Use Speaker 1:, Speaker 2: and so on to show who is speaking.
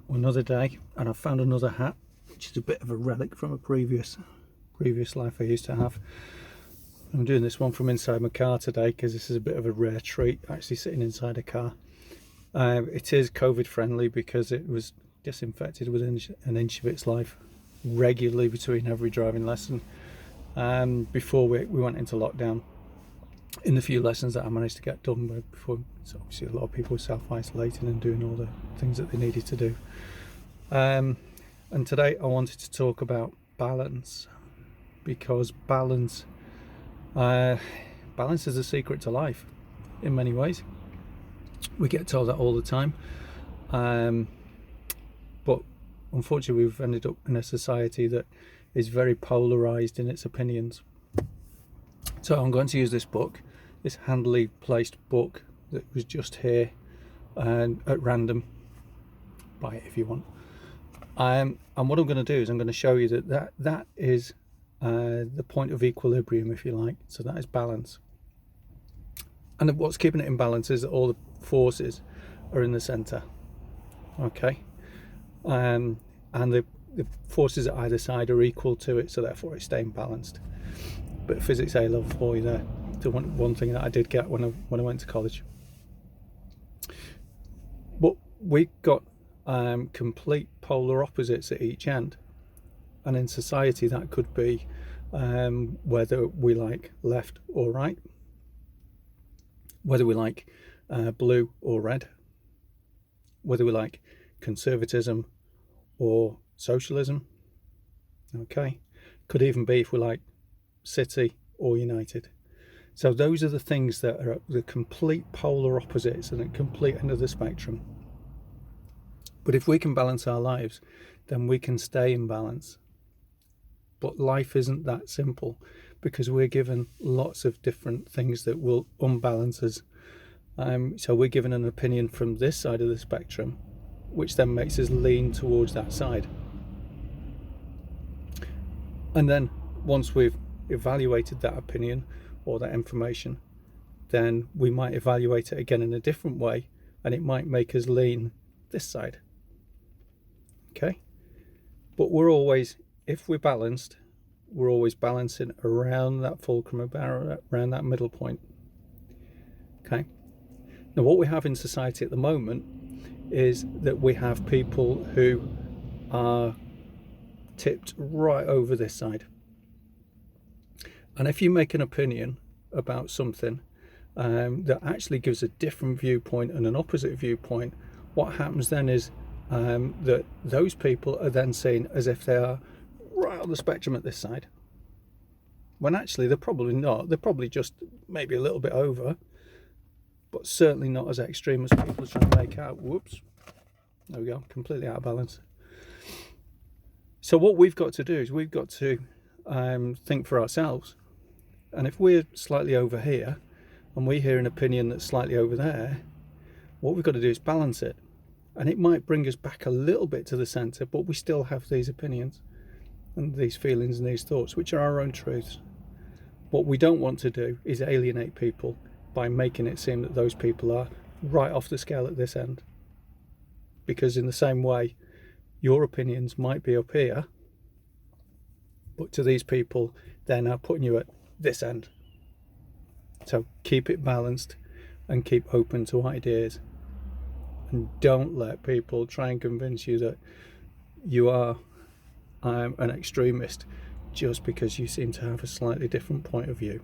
Speaker 1: Another day, and I found another hat, which is a bit of a relic from a previous life I used to have. I'm doing this one from inside my car today because this is a bit of a rare treat, actually sitting inside a car. It is COVID friendly because it was disinfected within an inch of its life regularly between every driving lesson before we went into lockdown. In the few lessons that I managed to get done before, so obviously a lot of people were self-isolating and doing all the things that they needed to do. And today I wanted to talk about balance, because balance is the secret to life in many ways. We get told that all the time, but unfortunately we've ended up in a society that is very polarized in its opinions. So I'm going to use this book, this handily placed book that was just here at random. Buy it if you want. And what I'm going to do is I'm going to show you that is the point of equilibrium, if you like. So that is balance. And what's keeping it in balance is that all the forces are in the center. Okay. And the forces at either side are equal to it, so therefore it's staying balanced. But physics A level for you there. The one thing that I did get when I went to college. But we got complete polar opposites at each end, and in society that could be whether we like left or right, whether we like blue or red, whether we like conservatism or socialism. Okay, could even be if we like City or United. So those are the things that are the complete polar opposites and at complete end of the spectrum. But if we can balance our lives, then we can stay in balance. But life isn't that simple, because we're given lots of different things that will unbalance us. So we're given an opinion from this side of the spectrum, which then makes us lean towards that side. And then once we've evaluated that opinion or that information, then we might evaluate it again in a different way, and it might make us lean this side. Okay, but we're always, if we're balanced, we're always balancing around that fulcrum, around that middle point. Okay, now what we have in society at the moment is that we have people who are tipped right over this side. And if you make an opinion about something that actually gives a different viewpoint and an opposite viewpoint, what happens then is that those people are then seen as if they are right on the spectrum at this side, when actually they're probably not. They're probably just maybe a little bit over, but certainly not as extreme as people are trying to make out. Whoops, there we go, completely out of balance. So what we've got to do is we've got to think for ourselves. And if we're slightly over here and we hear an opinion that's slightly over there, what we've got to do is balance it. And it might bring us back a little bit to the centre, but we still have these opinions and these feelings and these thoughts, which are our own truths. What we don't want to do is alienate people by making it seem that those people are right off the scale at this end. Because in the same way, your opinions might be up here, but to these people, they're now putting you at this end. So keep it balanced and keep open to ideas, and don't let people try and convince you that you are an extremist just because you seem to have a slightly different point of view.